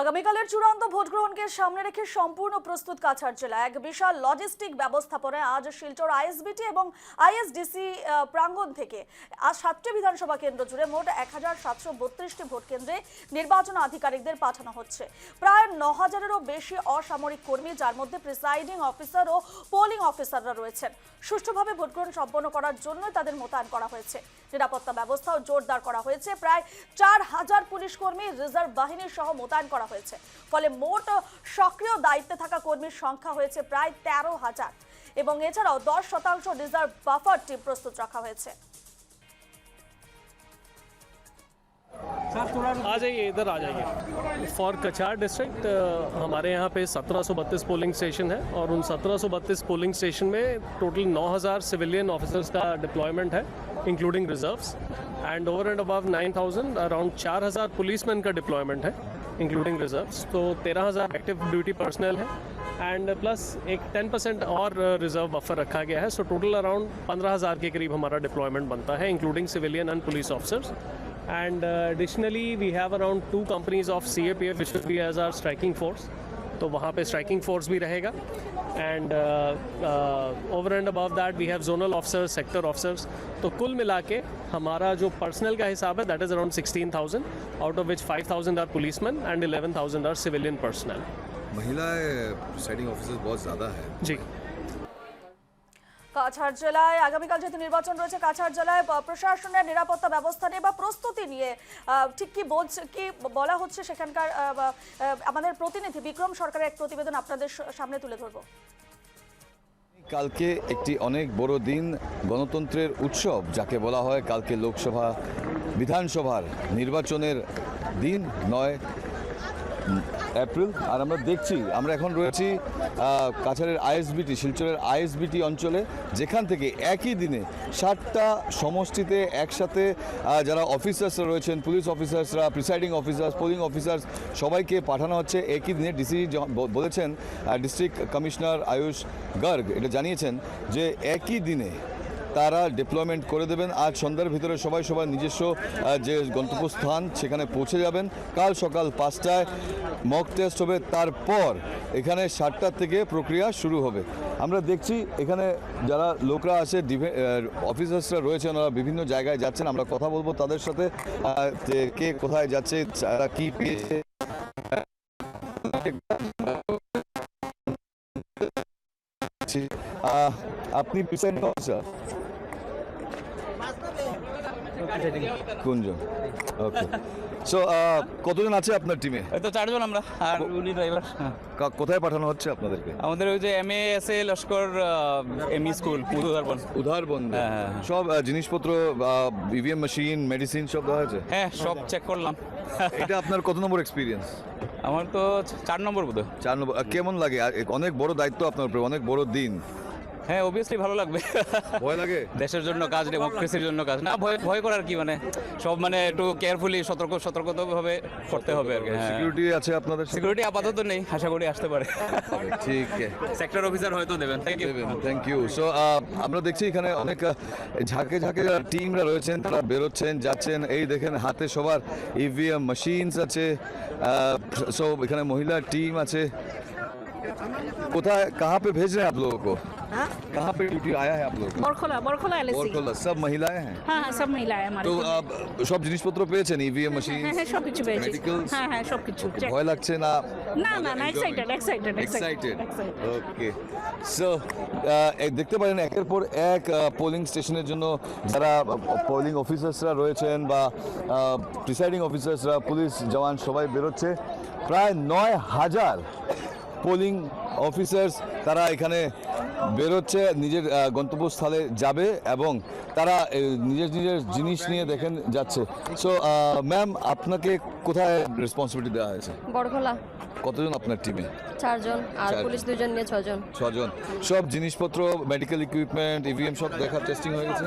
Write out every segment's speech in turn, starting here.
আগামীকালের চূড়ান্ত ভোট গ্রহণকে সামনে রেখে সম্পূর্ণ প্রস্তুত কাছাড় জেলা। এক বিশাল লজিস্টিক ব্যবস্থাপনায় আজ শিলচর আইএসবিটি এবং আইএসডিসি প্রাঙ্গণ থেকে আজ 7টি বিধানসভা কেন্দ্র জুড়ে মোট 1732টি ভোট কেন্দ্রে নির্বাচন আধিকারিকদের পাঠানো হচ্ছে। প্রায় 9000-এরও বেশি অসামরিক কর্মী, যার মধ্যে প্রিসাইডিং অফিসার ও পোলিং অফিসাররা রয়েছেন। সুষ্ঠুভাবে ভোট গ্রহণ সম্পন্ন করার জন্য তাদের মোতায়েন করা হয়েছে। নিরাপত্তা ব্যবস্থাও জোরদার করা হয়েছে। প্রায় 4000 পুলিশ কর্মী, রিজার্ভ বাহিনী সহ মোতায়েন করা হয়েছে। ফলে মোট সক্রিয় দায়িত্বে থাকা কর্মীর সংখ্যা হয়েছে প্রায় 13,000 এবং এছাড়াও 10% রিজার্ভ বাফার টিম প্রস্তুত রাখা হয়েছে। आ जाइए, इधर आ जाइए। फॉर कछार डिस्ट्रिक्ट हमारे यहाँ पे 1732 पोलिंग स्टेशन है और उन 1732 पोलिंग स्टेशन में टोटल 9000 सिविलियन ऑफिसर्स का डिप्लॉयमेंट है, including reserves, and over and above 9000 around 4000 policeman का डिप्लॉयमेंट है, इंक्लूडिंग रिजर्व्स। तो 13000 एक्टिव ड्यूटी पर्सनल है एंड प्लस एक 10% और रिजर्व बफर रखा गया है। सो टोटल अराउंड 15000 के करीब हमारा डिप्लॉयमेंट बनता है, including civilian and police officers. And additionally we have around 2 companies of CAPF which will be as our striking force, तो वहाँ पे striking force भी रहेगा। and over and above that we have zonal officers, sector officers। तो कुल मिला के हमारा जो पर्सनल का हिसाब है that is around 16,000, out of which 5,000 are policemen and 11,000 are civilian personnel। महिलाएं प्रिसाइडिंग ऑफिसर्स बहुत ज़्यादा है जी। কাছাড় জেলায় আগামীকাল যেহেতু নির্বাচন রয়েছে, কাছাড় জেলায় প্রশাসনের নিরাপত্তা ব্যবস্থা নিয়ে বা প্রস্তুতি নিয়ে ঠিক কি বলা হচ্ছে সেখানকার আমাদের প্রতিনিধি বিক্রম সরকারের এক প্রতিবেদন আপনাদের সামনে তুলে ধরবো। কালকে একটি অনেক বড় দিন, গণতন্ত্রের উৎসব যাকে বলা হয়। কালকে লোকসভা বিধানসভার নির্বাচনের দিন 9 এপ্রিল। আর আমরা এখন রয়েছি কাছাড়ের আইএসবিটি, শিলচরের আইএসবিটি অঞ্চলে, যেখান থেকে একই দিনে 7টা সমষ্টিতে একসাথে যারা অফিসার্সরা রয়েছেন, পুলিশ অফিসার্সরা, প্রিসাইডিং অফিসার্স, পোলিং অফিসার্স, সবাইকে পাঠানো হচ্ছে একই দিনে। ডিসি বলেছেন, ডিস্ট্রিক্ট কমিশনার আয়ুষ গার্গ এটা জানিয়েছেন যে একই দিনে তারা ডিপ্লয়মেন্ট করে দেবেন। আজ সন্ধ্যার ভিতরে সবাই নিজস্ব যে গন্তব্যস্থান সেখানে পৌঁছে যাবেন। কাল সকাল 5টায় মক টেস্ট হবে, তারপর এখানে 7টা থেকে প্রক্রিয়া শুরু হবে। আমরা দেখছি এখানে যারা লোকরা আছে, অফিসার্সরা রয়েছেন, ওরা বিভিন্ন জায়গায় যাচ্ছেন। আমরা কথা বলবো তাদের সাথে যে কে কোথায় যাচ্ছে, তারা কি পেয়েছে। আপনি প্রিসাইডিং অফিসার কোনজন? ওকে, সো কতজন আছে আপনার টিমে? তো 4 জন আমরা, আর উনি ড্রাইভার। কোথায় পাঠানো হচ্ছে আপনাদেরকে? আমাদের ওই যে MASA Laskar ME school Udharban. সব জিনিসপত্র, ইভিএম মেশিন, মেডিসিন সব দেওয়া হয়েছে? হ্যাঁ, সব চেক করলাম। এটা আপনার কত নম্বর এক্সপিরিয়েন্স? আমার তো 4 নম্বর বোধ। 4 নম্বর। কেমন লাগে? অনেক বড় দায়িত্ব আপনার উপরে, অনেক বড় দিন। হ্যাঁ, অবভিয়াসলি ভালো লাগবে। ভয় লাগে? দেশের জন্য কাজ, ডেমোক্রেসির জন্য কাজ। না, ভয় করার কি, মানে সব মানে একটু কেয়ারফুলি সতর্কভাবে করতে হবে আর কি। সিকিউরিটি আছে আপনাদের? সিকিউরিটি আপাতত নেই, আশা করি আসতে পারে। ঠিক, সেক্টর অফিসার হয়তো দেবেন। Thank you. সো আমরা দেখছি এখানে অনেক ঝাঁকে টিমরা রয়েছেন, তারা বেরোচ্ছেন, যাচ্ছেন। এই দেখেন হাতে সবার ইভিএম মেশিনস আছে। সো এখানে মহিলা টিম আছে। কোথায়, कहाँ पे भेज रहे हैं आप लोगों को? कहाँ पे ड्यूटी आया है आप लोग? বরখোলা LSC। বরখোলা। सब महिलाएं हैं? হ্যাঁ, সব মহিলা हमारे। তো সব জিনিসপত্র পেয়েছেন? EVM machine? হ্যাঁ, সব কিছু পেয়েছি। Medicals? হ্যাঁ, সব কিছু। ভয় লাগছে না? না, এক্সাইটেড। ওকে, সো দেখতে পারেন একের পর এক পোলিং স্টেশনের জন্য যারা পোলিং অফিসার্সরা রয়েছেন বা প্রিসাইডিং অফিসার্সরা, পুলিশ জওয়ান সবাই বেরোচ্ছে। প্রায় 9000 পোলিং অফিসার্স তারা এখানে বেরোচ্ছে, নিজের গন্তব্যস্থলে যাবে এবং তারা নিজের জিনিস নিয়ে দেখেন যাচ্ছে। সো ম্যাম, আপনাকে কোথায় রেসপন্সিবিলিটি দেওয়া হয়েছে? বড়খোলা। কতজন আপনার টিমে? 4 জন, আর পুলিশ 2 জন নিয়ে 6 জন। 6 জন। সব জিনিসপত্র, মেডিকেল ইকুইপমেন্ট, ইভিএম সব দেখা টেস্টিং হয়ে গেছে?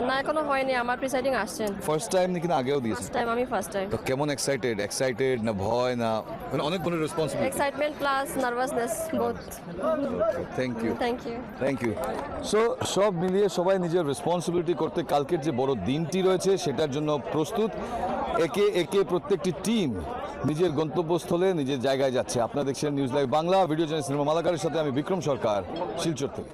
না, এখনো হয়নি। আমার প্রিসাইডিং আসছেন। ফার্স্ট টাইম নাকি না আগেও দিয়েছেন? First time. তো কেমন এক্সাইটেড না ভয়, না মানে অনেক কোনো responsibility? Excitement plus nervousness, both. Thank you thank you thank you so সব মিলিয়ে সবাই নিজের রেসপন্সিবিলিটি করতে কালকের যে বড় দিনটি রয়েছে সেটার জন্য প্রস্তুত। একে একে প্রত্যেকটি টিম নিজের গন্তব্যস্থলে নিজের জায়গায় যাচ্ছে। আপনারা দেখছেন news live Bangla, video journalist সিনেমা মালাকারের সাথে আমি বিক্রম সরকার, শিলচর থেকে।